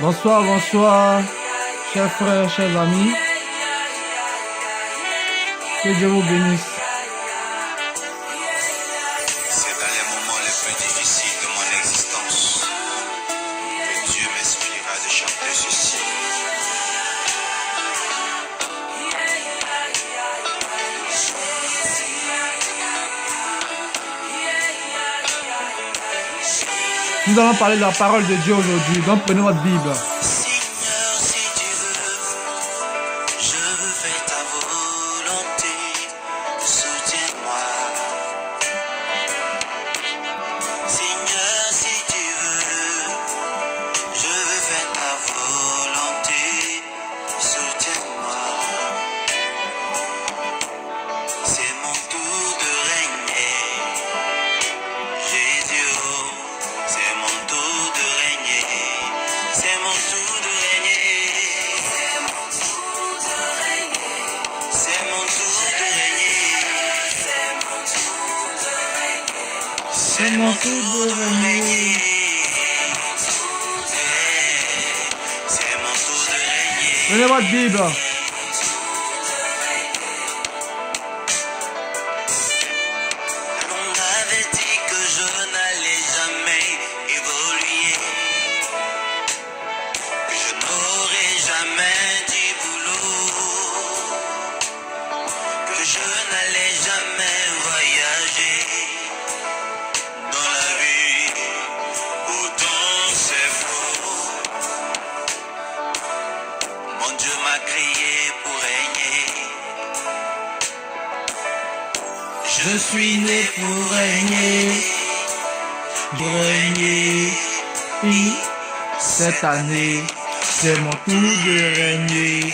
Bonsoir, bonsoir, chers frères, chers amis. Que Dieu vous bénisse. C'est dans les moments les plus difficiles de mon existence que Dieu m'inspirera de chanter ceci. Nous allons parler de la parole de Dieu aujourd'hui. Donc prenez votre Bible. Seigneur, si tu veux, je veux faire ta volonté. Soutiens-moi. Seigneur, si tu veux, je veux faire ta volonté. Soutiens-moi. C'est mon tour de régner. Jésus, oh, c'est mon tour de régner. C'est mon tour de régner. C'est mon tour de régner. C'est mon tour de régner. C'est mon tour de régner. Prenez votre Bible. On m'avait dit que je n'allais jamais évoluer, que je n'aurais jamais du boulot, que je n'allais jamais voyager dans la vie. Pourtant c'est faux. Mon Dieu m'a créé pour régner. Je suis né pour régner. Oui, cette année, c'est mon tour de régner.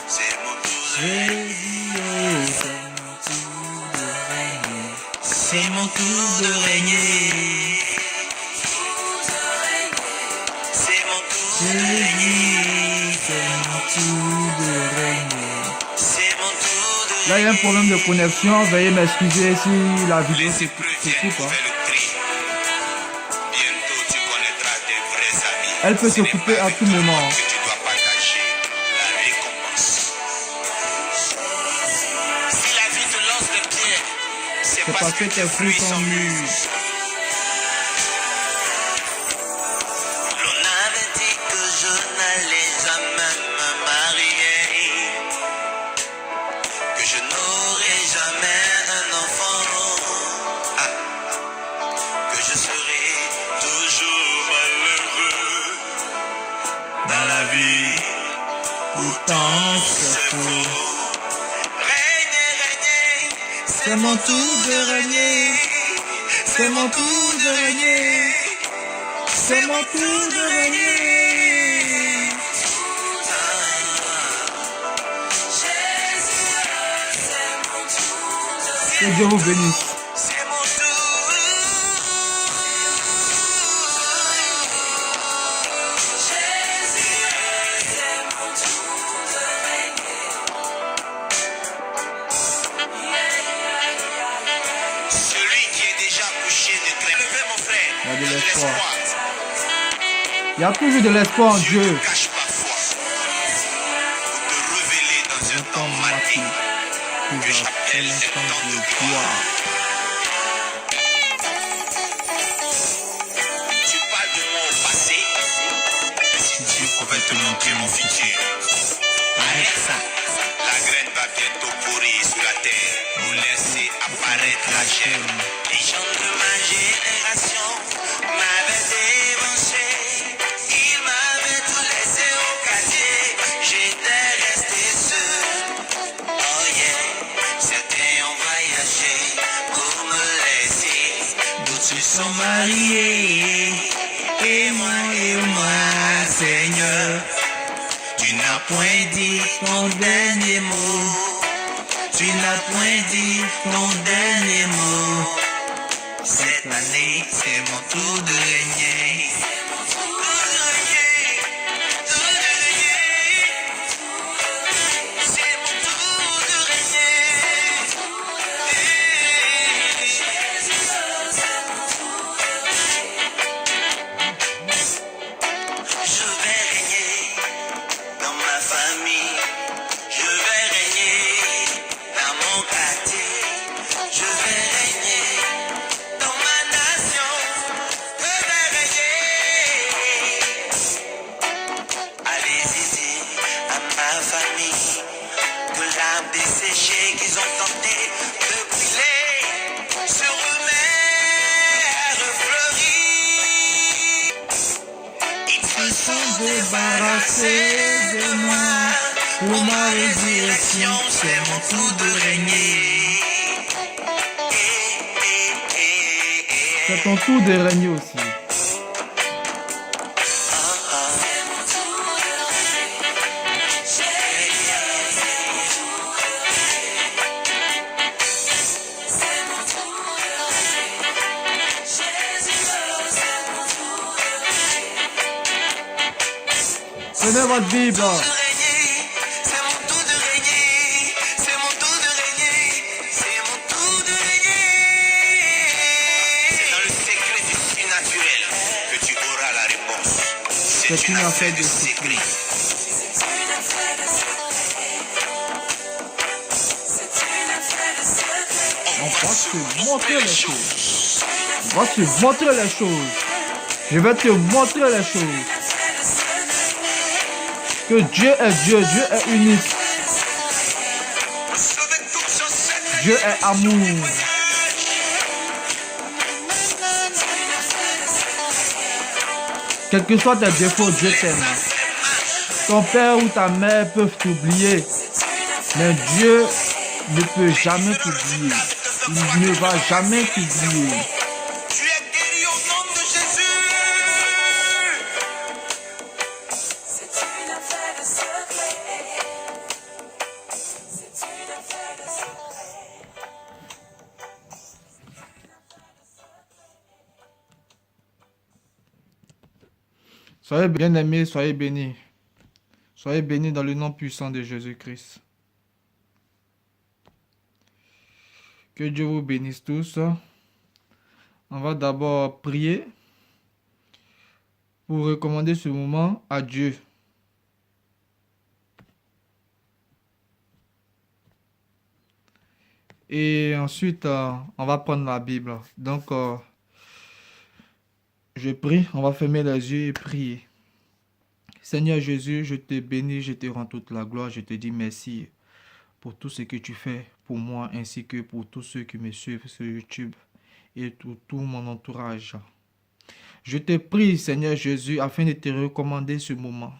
C'est mon tour de régner. C'est mon tour de régner. C'est mon tour de régner. C'est mon tour de régner. C'est mon tour de Là, il y a un problème de connexion. Veuillez m'excuser si la vidéo Les se épreuves coupe. viennent Hein. faire le tri. Bientôt tu connaîtras tes vrais amis. Elle peut Ce se n'est couper pas à avec tout tout le moment. monde que tu dois partager la récompense. Si la vie te lance des pierres, c'est parce que tes fruits sont mûrs. L'on avait dit que je n'allais jamais me marier, que je n'aurais jamais un enfant, que je serais toujours malheureux dans la vie. Pourtant c'est faux. Régner, régner, c'est mon tour de régner. C'est mon tour de régner. C'est mon tour de régner. Que Dieu vous bénisse. C'est mon tour. Celui qui est déjà couché ne craint. Levez mon frère. Il y a de Il y a de l'espoir. l'espoir. Il y a toujours de l'espoir en Dieu Dieu. te cache parfois pour te révéler dans un temps maté que j'appelle un temps de gloire. Tu parles de moi au passé, mais si Dieu pouvait te montrer mon futur, avec ça, la graine va bientôt pourrir sur la terre, nous laisser apparaître la germe. Les gens de ma génération m'avaient dévancé, ils m'avaient tout laissé au quartier, j'étais resté seul. Oh yeah, certains ont voyagé pour me laisser, d'autres se sont mariés. Et moi, Seigneur, tu n'as point dit ton dernier mot. Tu n'as point dit ton dernier mot. Cette année, c'est mon tour de régner. Tour de régner, tour de régner. C'est mon tour de régner. sont débarrassés de moi. Pour ma résurrection, c'est mon tour de régner. C'est ton tour de régner aussi. Prenez votre Bible. C'est mon tour de régner. C'est mon tour de régner. C'est mon tour de régner. C'est dans le secret du surnaturel que tu auras la réponse. C'est une affaire de secret. On va te montrer les choses. On va te montrer les choses. Je vais te montrer les choses. Que Dieu est Dieu, Dieu est unique. Dieu est amour. Quels que soient tes défauts, Dieu t'aime. Ton père ou ta mère peuvent t'oublier, mais Dieu ne peut jamais t'oublier. Il ne va jamais t'oublier. Tu es guéri au nom de Jésus. C'est une affaire de secret. C'est une affaire de secret. Soyez bien-aimés, soyez bénis. Soyez bénis dans le nom puissant de Jésus-Christ. Que Dieu vous bénisse tous. On va d'abord prier pour recommander ce moment à Dieu. Et ensuite, on va prendre la Bible. Donc, je prie, on va fermer les yeux et prier. Seigneur Jésus, je te bénis, je te rends toute la gloire, je te dis merci pour tout ce que tu fais pour moi ainsi que pour tous ceux qui me suivent sur YouTube et tout mon entourage. Je te prie, Seigneur Jésus, afin de te recommander ce moment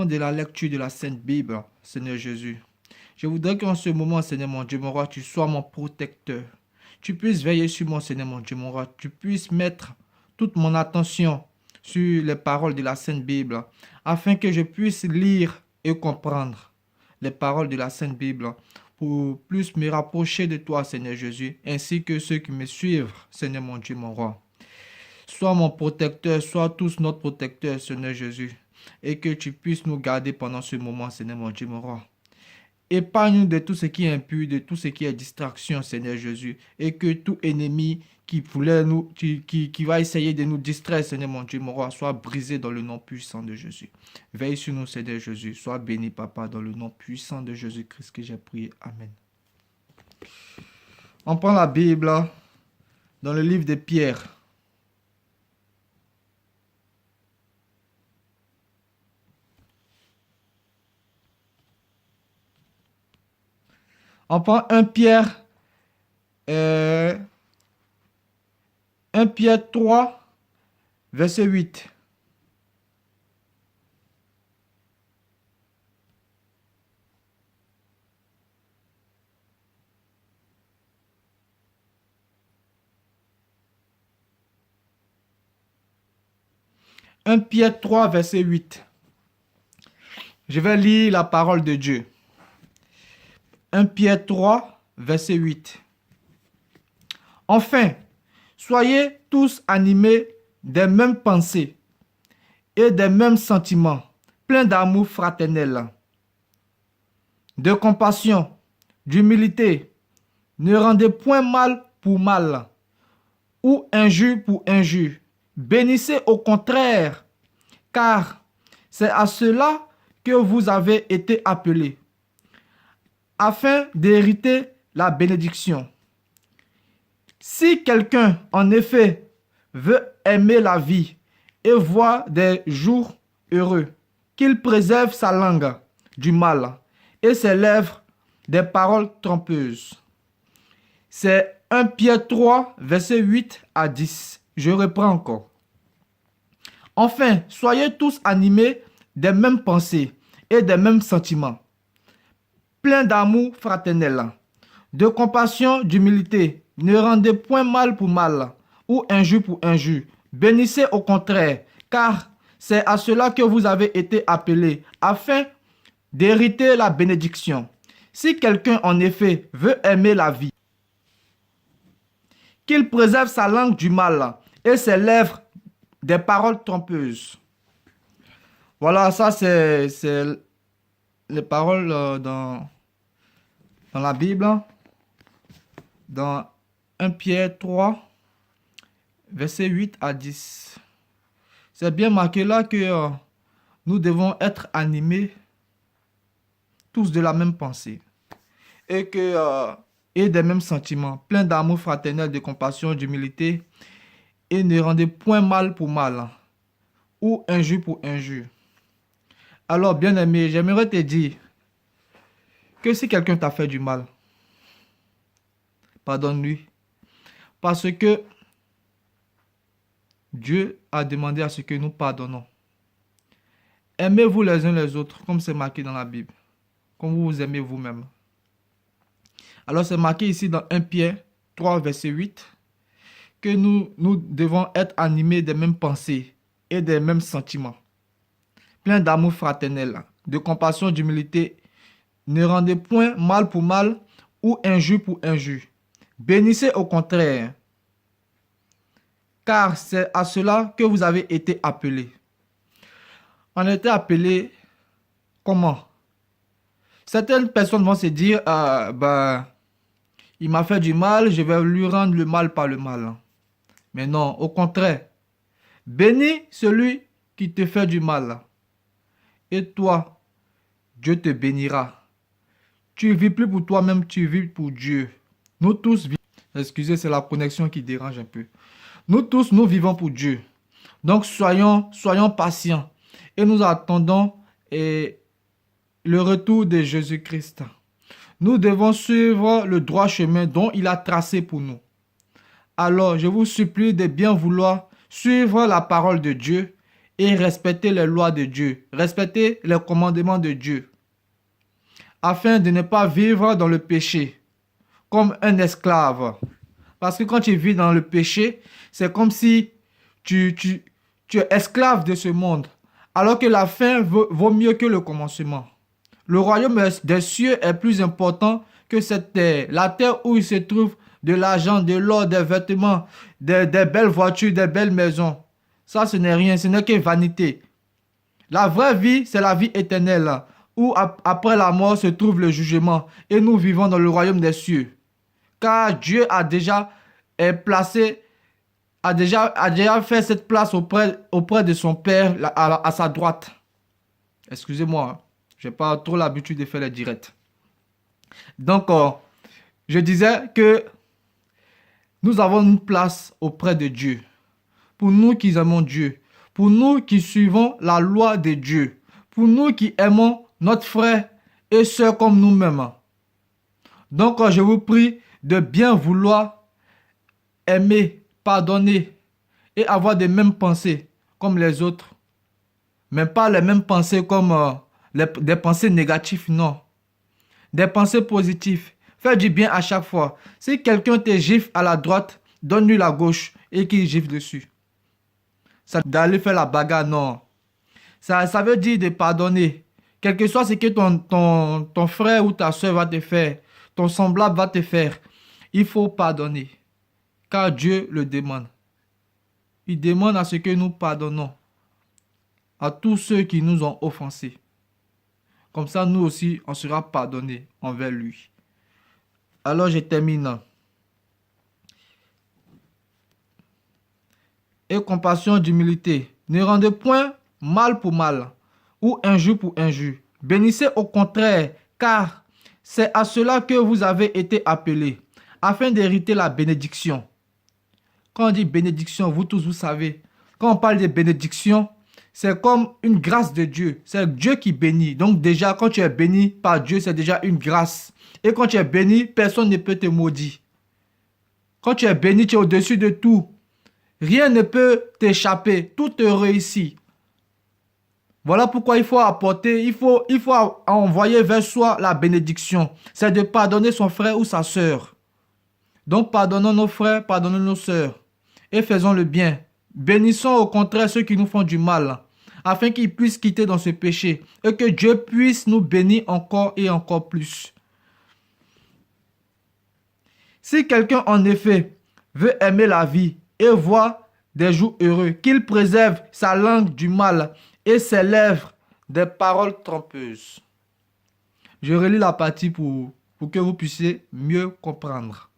de la lecture de la Sainte Bible, Seigneur Jésus. Je voudrais qu'en ce moment, Seigneur mon Dieu, mon roi, tu sois mon protecteur. Tu puisses veiller sur moi, Seigneur mon Dieu, mon roi. Tu puisses mettre toute mon attention sur les paroles de la Sainte Bible, afin que je puisse lire et comprendre les paroles de la Sainte Bible, pour plus me rapprocher de toi, Seigneur Jésus, ainsi que ceux qui me suivent, Seigneur mon Dieu, mon roi. Sois mon protecteur, sois tous notre protecteur, Seigneur Jésus, et que tu puisses nous garder pendant ce moment, Seigneur mon Dieu, mon roi. Épargne-nous de tout ce qui est impur, de tout ce qui est distraction, Seigneur Jésus, et que tout ennemi qui va essayer de nous distraire, Seigneur mon Dieu, mon roi, soit brisé dans le nom puissant de Jésus. Veille sur nous, Seigneur Jésus. Sois béni, Papa, dans le nom puissant de Jésus-Christ que j'ai prié. Amen. On prend la Bible dans le livre de Pierre. On prend 1 Pierre 3, verset 8. « 1 Pierre 3, verset 8. Je vais lire la parole de Dieu. 1 Pierre 3, verset 8. Enfin, soyez tous animés des mêmes pensées et des mêmes sentiments, pleins d'amour fraternel, de compassion, d'humilité. Ne rendez point mal pour mal ou injure pour injure. Bénissez au contraire, car c'est à cela que vous avez été appelés, afin d'hériter la bénédiction. Si quelqu'un, en effet, veut aimer la vie et voir des jours heureux, qu'il préserve sa langue du mal et ses lèvres des paroles trompeuses. C'est 1 Pierre 3, verset 8 à 10. Je reprends encore. Enfin, soyez tous animés des mêmes pensées et des mêmes sentiments, pleins d'amour fraternel, de compassion, d'humilité. Ne rendez point mal pour mal ou injure pour injure. Bénissez au contraire, car c'est à cela que vous avez été appelés, afin d'hériter la bénédiction. Si quelqu'un en effet veut aimer la vie, qu'il préserve sa langue du mal et ses lèvres des paroles trompeuses. Voilà, ça c'est les paroles dans la Bible, dans 1 Pierre 3, versets 8 à 10. C'est bien marqué là que nous devons être animés tous de la même pensée et des mêmes sentiments, pleins d'amour fraternel, de compassion, d'humilité, et ne rendez point mal pour mal ou injure pour injure. Alors, bien-aimé, j'aimerais te dire que si quelqu'un t'a fait du mal, pardonne-lui. Parce que Dieu a demandé à ce que nous pardonnons. Aimez-vous les uns les autres, comme c'est marqué dans la Bible, comme vous vous aimez vous-même. Alors, c'est marqué ici dans 1 Pierre 3, verset 8, que nous devons être animés des mêmes pensées et des mêmes sentiments, pleins d'amour fraternel, de compassion, d'humilité. Ne rendez point mal pour mal ou injure pour injure. Bénissez au contraire, car c'est à cela que vous avez été appelés. On a été appelés comment? Certaines personnes vont se dire, il m'a fait du mal, je vais lui rendre le mal par le mal. Mais non, au contraire, bénis celui qui te fait du mal. Et toi, Dieu te bénira. Tu ne vis plus pour toi-même, tu vis pour Dieu. Nous tous vivons. Excusez, c'est la connexion qui dérange un peu. Nous tous, nous vivons pour Dieu. Donc, soyons patients. Et nous attendons le retour de Jésus-Christ. Nous devons suivre le droit chemin dont il a tracé pour nous. Alors, je vous supplie de bien vouloir suivre la parole de Dieu et respecter les lois de Dieu, respecter les commandements de Dieu, afin de ne pas vivre dans le péché comme un esclave. Parce que quand tu vis dans le péché, c'est comme si tu es esclave de ce monde, alors que la fin vaut mieux que le commencement. Le royaume des cieux est plus important que cette terre. La terre où il se trouve de l'argent, de l'or, des vêtements, des belles voitures, des belles maisons. Ça, ce n'est rien, ce n'est que vanité. La vraie vie, c'est la vie éternelle, où après la mort se trouve le jugement. Et nous vivons dans le royaume des cieux. Car Dieu a déjà fait cette place auprès de son Père à sa droite. Excusez-moi, je n'ai pas trop l'habitude de faire les directs. Donc, je disais que nous avons une place auprès de Dieu. Pour nous qui aimons Dieu. Pour nous qui suivons la loi de Dieu. Pour nous qui aimons notre frère et soeur comme nous-mêmes. Donc, je vous prie de bien vouloir aimer, pardonner et avoir des mêmes pensées comme les autres. Mais pas les mêmes pensées comme des pensées négatives, non. Des pensées positives. Fais du bien à chaque fois. Si quelqu'un te gifle à la droite, donne-lui la gauche et qu'il gifle dessus. Ça d'aller faire la bagarre, non. Ça veut dire de pardonner. Quel que soit ce que ton frère ou ta soeur va te faire, ton semblable va te faire, il faut pardonner. Car Dieu le demande. Il demande à ce que nous pardonnons à tous ceux qui nous ont offensés. Comme ça, nous aussi, on sera pardonnés envers lui. Alors, je termine. Et compassion, d'humilité. Ne rendez point mal pour mal ou injure pour injure. Bénissez au contraire, car c'est à cela que vous avez été appelés, afin d'hériter la bénédiction. Quand on dit bénédiction, vous tous, vous savez, quand on parle de bénédiction, c'est comme une grâce de Dieu. C'est Dieu qui bénit. Donc déjà, quand tu es béni par Dieu, c'est déjà une grâce. Et quand tu es béni, personne ne peut te maudire. Quand tu es béni, tu es au-dessus de tout. Rien ne peut t'échapper. Tout te réussit. Voilà pourquoi il faut apporter, il faut envoyer vers soi la bénédiction. C'est de pardonner son frère ou sa sœur. Donc pardonnons nos frères, pardonnons nos sœurs. Et faisons le bien. Bénissons au contraire ceux qui nous font du mal, afin qu'ils puissent quitter dans ce péché. Et que Dieu puisse nous bénir encore et encore plus. Si quelqu'un en effet veut aimer la vie et voir des jours heureux, qu'il préserve sa langue du mal et ses lèvres des paroles trompeuses. Je relis la partie pour que vous puissiez mieux comprendre.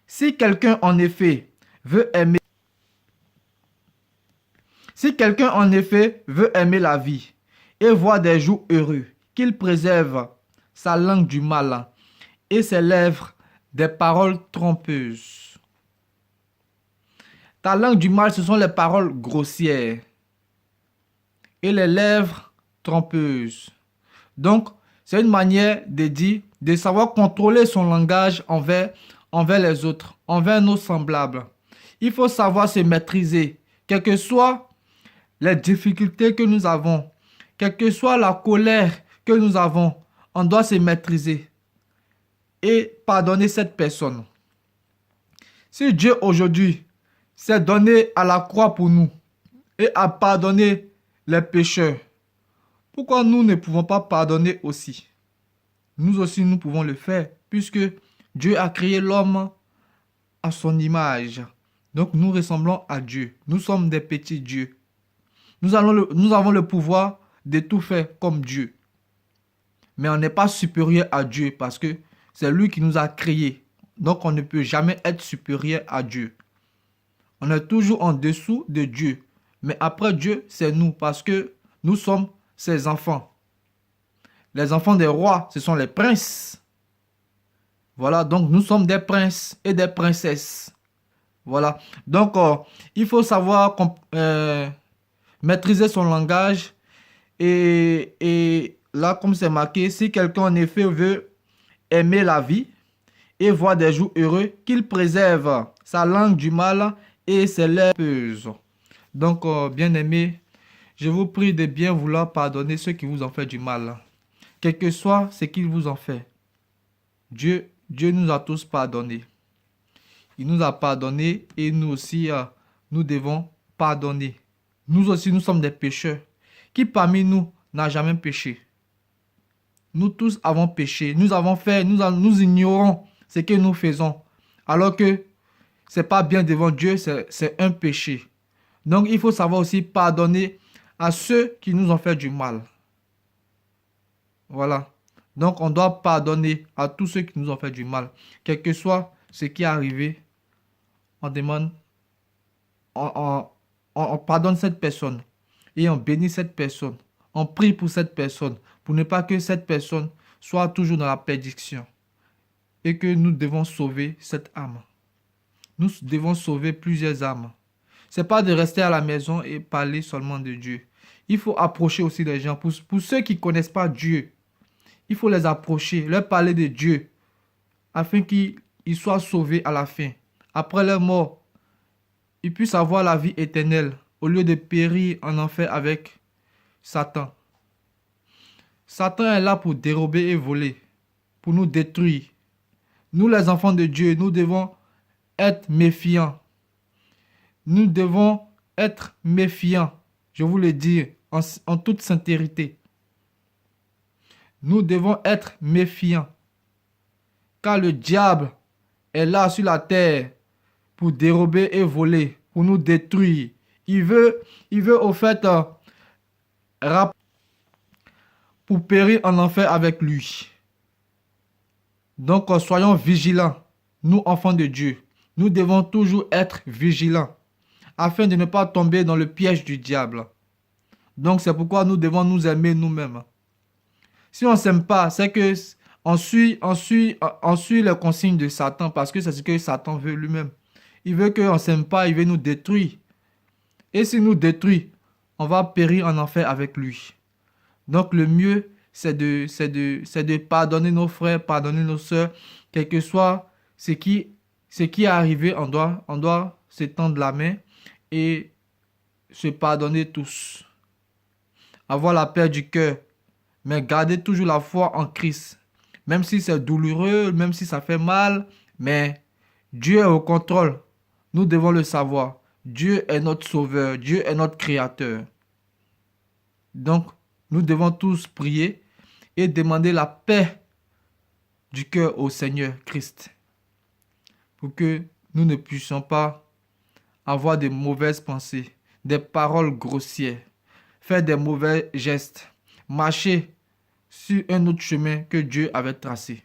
Si quelqu'un en effet veut aimer la vie et voir des jours heureux, qu'il préserve sa langue du mal et ses lèvres des paroles trompeuses. Ta langue du mal, ce sont les paroles grossières et les lèvres trompeuses. Donc, c'est une manière de dire, de savoir contrôler son langage envers les autres, envers nos semblables. Il faut savoir se maîtriser, quelles que soient les difficultés que nous avons, quelle que soit la colère que nous avons, on doit se maîtriser et pardonner cette personne. Si Dieu aujourd'hui s'est donné à la croix pour nous et a pardonné les pécheurs, pourquoi nous ne pouvons pas pardonner aussi? Nous aussi, nous pouvons le faire, puisque Dieu a créé l'homme à son image. Donc, nous ressemblons à Dieu. Nous sommes des petits dieux. Nous avons le pouvoir de tout faire comme Dieu. Mais on n'est pas supérieur à Dieu parce que c'est lui qui nous a créés. Donc, on ne peut jamais être supérieur à Dieu. On est toujours en dessous de Dieu. Mais après Dieu, c'est nous parce que nous sommes ses enfants. Les enfants des rois, ce sont les princes. Voilà, donc nous sommes des princes et des princesses. Voilà, donc il faut savoir maîtriser son langage. Et là, comme c'est marqué, si quelqu'un en effet veut aimer la vie et voir des jours heureux, qu'il préserve sa langue du mal et ses lèvres. Donc, bien-aimés, je vous prie de bien vouloir pardonner ceux qui vous ont fait du mal. Quel que soit ce qu'ils vous ont fait. Dieu nous a tous pardonnés. Il nous a pardonnés et nous aussi, nous devons pardonner. Nous aussi, nous sommes des pécheurs. Qui parmi nous n'a jamais péché? Nous tous avons péché. Nous ignorons ce que nous faisons. Alors que ce n'est pas bien devant Dieu, c'est un péché. Donc, il faut savoir aussi pardonner à ceux qui nous ont fait du mal. Voilà. Donc, on doit pardonner à tous ceux qui nous ont fait du mal. Quel que soit ce qui est arrivé, on demande, on pardonne cette personne et on bénit cette personne. On prie pour cette personne pour ne pas que cette personne soit toujours dans la perdition et que nous devons sauver cette âme. Nous devons sauver plusieurs âmes. Ce n'est pas de rester à la maison et parler seulement de Dieu. Il faut approcher aussi les gens. Pour ceux qui ne connaissent pas Dieu, il faut les approcher, leur parler de Dieu, afin qu'ils soient sauvés à la fin. Après leur mort, ils puissent avoir la vie éternelle, au lieu de périr en enfer avec Satan. Satan est là pour dérober et voler, pour nous détruire. Nous, les enfants de Dieu, nous devons être méfiants. Nous devons être méfiants, je vous le dis, en toute sincérité. Nous devons être méfiants. Car le diable est là sur la terre pour dérober et voler, pour nous détruire. Il veut au fait pour périr en enfer avec lui. Donc soyons vigilants, nous enfants de Dieu. Nous devons toujours être vigilants afin de ne pas tomber dans le piège du diable. Donc c'est pourquoi nous devons nous aimer nous-mêmes. Si on ne s'aime pas, c'est que on suit les consignes de Satan parce que c'est ce que Satan veut lui-même. Il veut qu'on ne s'aime pas, il veut nous détruire. Et s'il nous détruit, on va périr en enfer avec lui. Donc le mieux, c'est de pardonner nos frères, pardonner nos sœurs, quel que soit ce qui ce qui est arrivé, on doit se tendre la main et se pardonner tous. Avoir la paix du cœur, mais garder toujours la foi en Christ. Même si c'est douloureux, même si ça fait mal, mais Dieu est au contrôle. Nous devons le savoir. Dieu est notre sauveur, Dieu est notre créateur. Donc, nous devons tous prier et demander la paix du cœur au Seigneur Christ, pour que nous ne puissions pas avoir de mauvaises pensées, des paroles grossières, faire des mauvais gestes, marcher sur un autre chemin que Dieu avait tracé.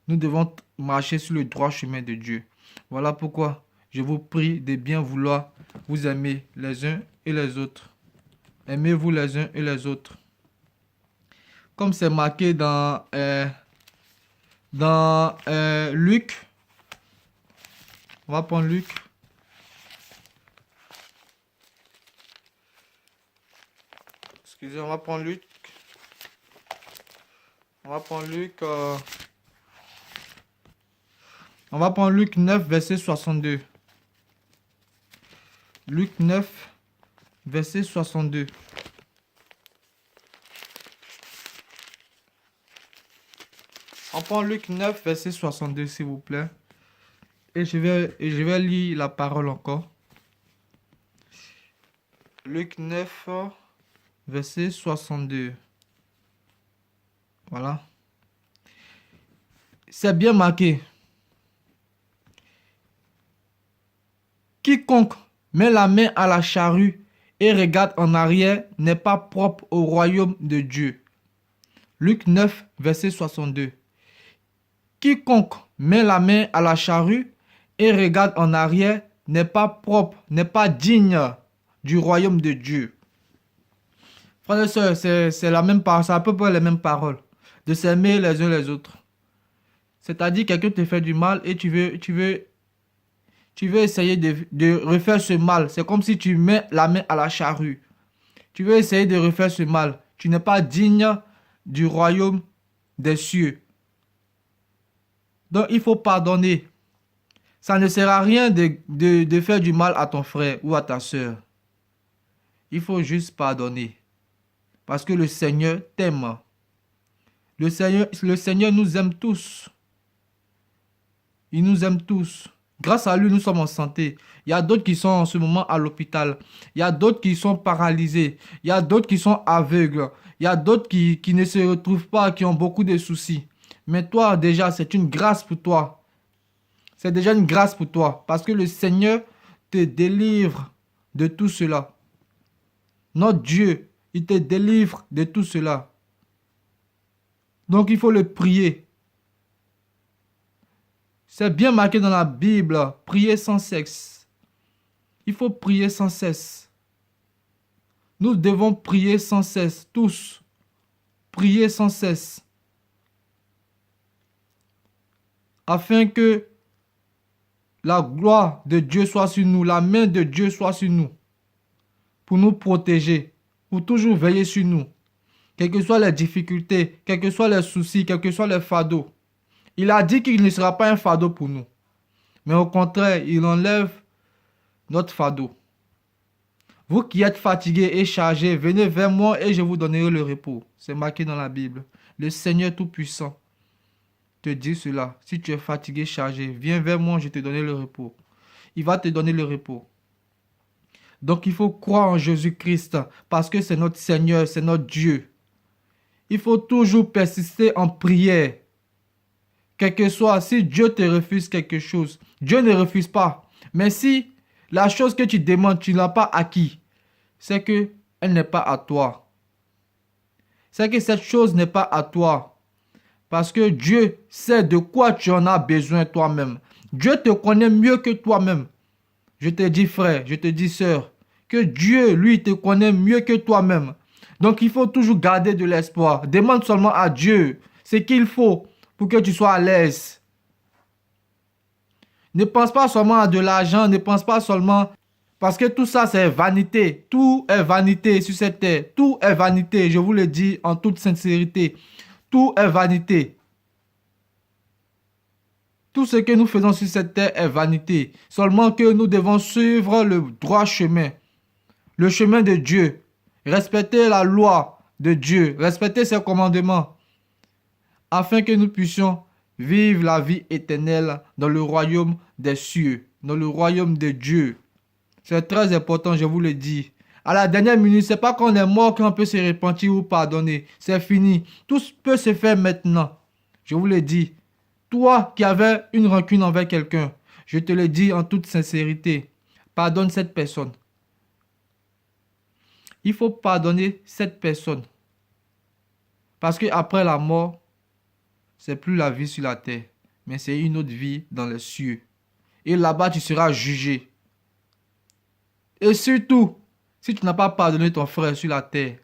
Nous devons marcher sur le droit chemin de Dieu. Voilà pourquoi je vous prie de bien vouloir vous aimer les uns et les autres. Aimez-vous les uns et les autres. Comme c'est marqué dans Luc. On va prendre Luc. Excusez, on va prendre Luc. On va prendre Luc 9, verset 62. Luc 9, verset 62. On prend Luc 9, verset 62, s'il vous plaît. Et je vais lire la parole encore. Luc 9, verset 62. Voilà. C'est bien marqué. Quiconque met la main à la charrue et regarde en arrière n'est pas propre au royaume de Dieu. Luc 9, verset 62. Quiconque met la main à la charrue et regarde en arrière n'est pas propre, n'est pas digne du royaume de Dieu. Frères et sœurs, c'est la même parole, c'est à peu près les mêmes paroles. De s'aimer les uns les autres. C'est-à-dire quelqu'un te fait du mal et tu veux essayer de refaire ce mal. C'est comme si tu mets la main à la charrue. Tu veux essayer de refaire ce mal. Tu n'es pas digne du royaume des cieux. Donc il faut pardonner. Ça ne sert à rien de faire du mal à ton frère ou à ta soeur. Il faut juste pardonner. Parce que le Seigneur t'aime. Le Seigneur nous aime tous. Il nous aime tous. Grâce à lui, nous sommes en santé. Il y a d'autres qui sont en ce moment à l'hôpital. Il y a d'autres qui sont paralysés. Il y a d'autres qui sont aveugles. Il y a d'autres qui ne se retrouvent pas, qui ont beaucoup de soucis. Mais toi, déjà, c'est une grâce pour toi. C'est déjà une grâce pour toi. Parce que le Seigneur te délivre de tout cela. Notre Dieu, il te délivre de tout cela. Donc, il faut le prier. C'est bien marqué dans la Bible. Prier sans cesse. Il faut prier sans cesse. Nous devons prier sans cesse. Tous. Prier sans cesse. Afin que la gloire de Dieu soit sur nous. La main de Dieu soit sur nous. Pour nous protéger. Pour toujours veiller sur nous. Quelles que soient les difficultés. Quels que soient les soucis. Quels que soient les fardeaux. Il a dit qu'il ne sera pas un fardeau pour nous. Mais au contraire, il enlève notre fardeau. Vous qui êtes fatigués et chargés, venez vers moi et je vous donnerai le repos. C'est marqué dans la Bible. Le Seigneur Tout-Puissant te dit cela. Si tu es fatigué, chargé, viens vers moi, je te donnerai le repos. Il va te donner le repos. Donc il faut croire en Jésus-Christ parce que c'est notre Seigneur, c'est notre Dieu. Il faut toujours persister en prière. Quel que soit, si Dieu te refuse quelque chose, Dieu ne refuse pas. Mais si la chose que tu demandes, tu ne l'as pas acquis, c'est qu'elle n'est pas à toi. C'est que cette chose n'est pas à toi. Parce que Dieu sait de quoi tu en as besoin toi-même. Dieu te connaît mieux que toi-même. Je te dis frère, je te dis sœur, que Dieu, lui, te connaît mieux que toi-même. Donc il faut toujours garder de l'espoir. Demande seulement à Dieu ce qu'il faut pour que tu sois à l'aise. Ne pense pas seulement à de l'argent, ne pense pas seulement... Parce que tout ça, c'est vanité. Tout est vanité sur cette terre. Tout est vanité, je vous le dis en toute sincérité. Tout est vanité. Tout Tout ce que nous faisons sur cette terre est vanité. Seulement que nous devons suivre le droit chemin. Le chemin de Dieu. Respecter la loi de Dieu. Respecter ses commandements. Afin que nous puissions vivre la vie éternelle dans le royaume des cieux. Dans le royaume de Dieu. C'est très important, je vous le dis. À la dernière minute, c'est pas qu'on est mort qu'on peut se repentir ou pardonner. C'est fini. Tout peut se faire maintenant. Je vous le dis. Toi qui avais une rancune envers quelqu'un, je te le dis en toute sincérité. Pardonne cette personne. Il faut pardonner cette personne. Parce qu'après la mort, c'est plus la vie sur la terre, mais c'est une autre vie dans les cieux. Et là-bas, tu seras jugé. Et surtout, si tu n'as pas pardonné ton frère sur la terre,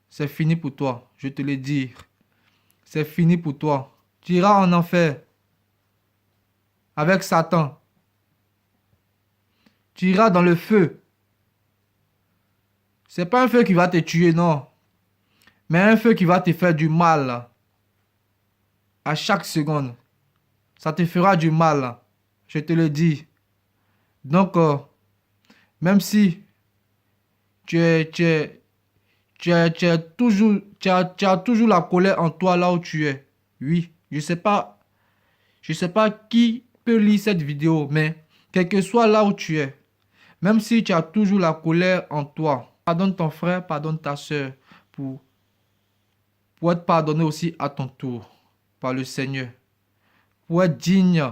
c'est fini pour toi, je te le dis. C'est fini pour toi. Tu iras en enfer avec Satan. Tu iras dans le feu. C'est pas un feu qui va te tuer, non. Mais un feu qui va te faire du mal à chaque seconde. Ça te fera du mal, je te le dis. Donc, même si tu as toujours la colère en toi là où tu es. Oui, je sais pas qui peut lire cette vidéo, mais quel que soit là où tu es, même si tu as toujours la colère en toi, pardonne ton frère, pardonne ta soeur pour être pardonné aussi à ton tour par le Seigneur, pour être digne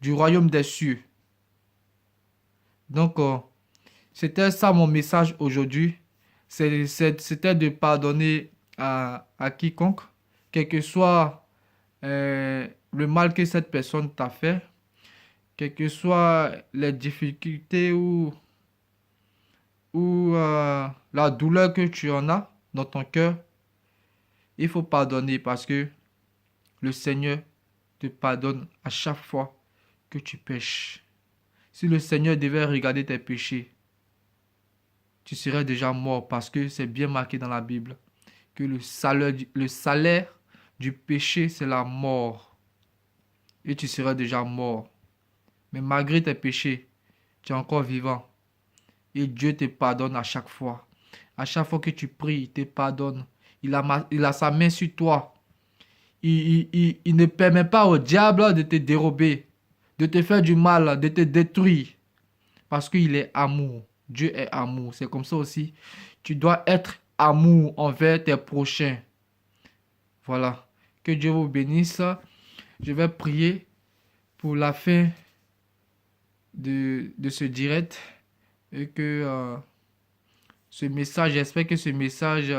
du royaume des cieux. Donc, c'était ça mon message aujourd'hui. C'était de pardonner à quiconque, quel que soit le mal que cette personne t'a fait, quelles que soient les difficultés ou la douleur que tu en as dans ton cœur. Il faut pardonner parce que le Seigneur te pardonne à chaque fois que tu pêches. Si le Seigneur devait regarder tes péchés, tu serais déjà mort parce que c'est bien marqué dans la Bible que le salaire du péché, c'est la mort. Et tu serais déjà mort. Mais malgré tes péchés, tu es encore vivant. Et Dieu te pardonne à chaque fois. À chaque fois que tu pries, il te pardonne. Il a sa main sur toi. Il ne permet pas au diable de te dérober, de te faire du mal, de te détruire. Parce qu'il est amour. Dieu est amour. C'est comme ça aussi. Tu dois être amour envers tes prochains. Voilà. Que Dieu vous bénisse. Je vais prier pour la fin de ce direct. Et que ce message, j'espère que ce message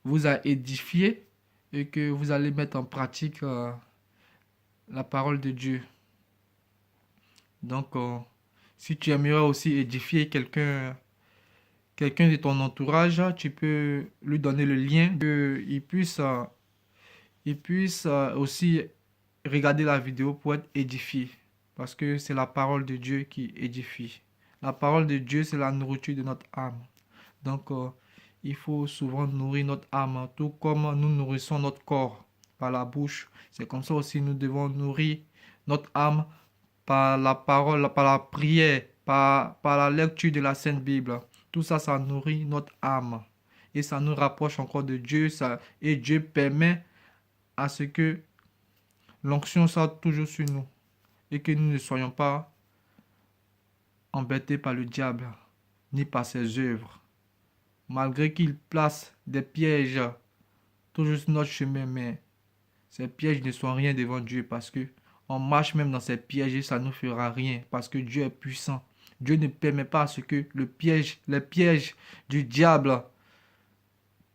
vous a édifié. Et que vous allez mettre en pratique la parole de Dieu. Donc, si tu aimerais aussi édifier quelqu'un de ton entourage, tu peux lui donner le lien qu'il puisse aussi regarder la vidéo pour être édifié. Parce que c'est la parole de Dieu qui édifie. La parole de Dieu, c'est la nourriture de notre âme. Donc, il faut souvent nourrir notre âme, tout comme nous nourrissons notre corps par la bouche. C'est comme ça aussi nous devons nourrir notre âme par la parole, par la prière, par la lecture de la Sainte Bible. Tout ça, ça nourrit notre âme. Et ça nous rapproche encore de Dieu. Et Dieu permet à ce que l'onction soit toujours sur nous. Et que nous ne soyons pas embêtés par le diable, ni par ses œuvres. Malgré qu'il place des pièges toujours sur notre chemin, mais ces pièges ne sont rien devant Dieu parce que on marche même dans ces pièges et ça ne nous fera rien parce que Dieu est puissant. Dieu ne permet pas à ce que les pièges du diable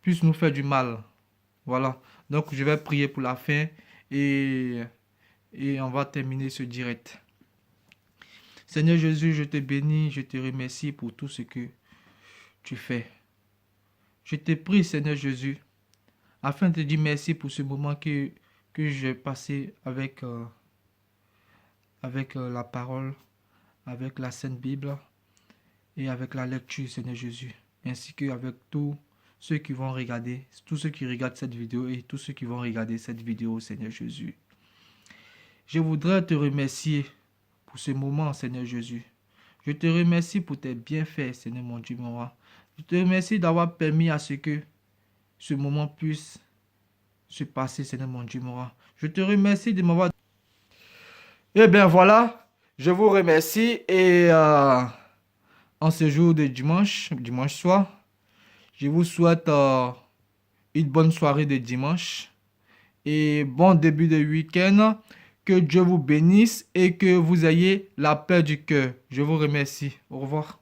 puissent nous faire du mal. Voilà. Donc je vais prier pour la fin et on va terminer ce direct. Seigneur Jésus, je te bénis, je te remercie pour tout ce que tu fais. Je te prie, Seigneur Jésus, afin de te dire merci pour ce moment que j'ai passé avec la parole, avec la Sainte Bible et avec la lecture, Seigneur Jésus, ainsi qu'avec tout ceux qui vont regarder, tous ceux qui regardent cette vidéo et tous ceux qui vont regarder cette vidéo, Seigneur Jésus. Je voudrais te remercier pour ce moment, Seigneur Jésus. Je te remercie pour tes bienfaits, Seigneur mon Dieu, mon roi. Je te remercie d'avoir permis à ce que ce moment puisse se passer, Seigneur mon Dieu, mon roi. Je te remercie de m'avoir... Eh bien voilà, je vous remercie et en ce jour de dimanche soir, je vous souhaite une bonne soirée de dimanche et bon début de week-end. Que Dieu vous bénisse et que vous ayez la paix du cœur. Je vous remercie. Au revoir.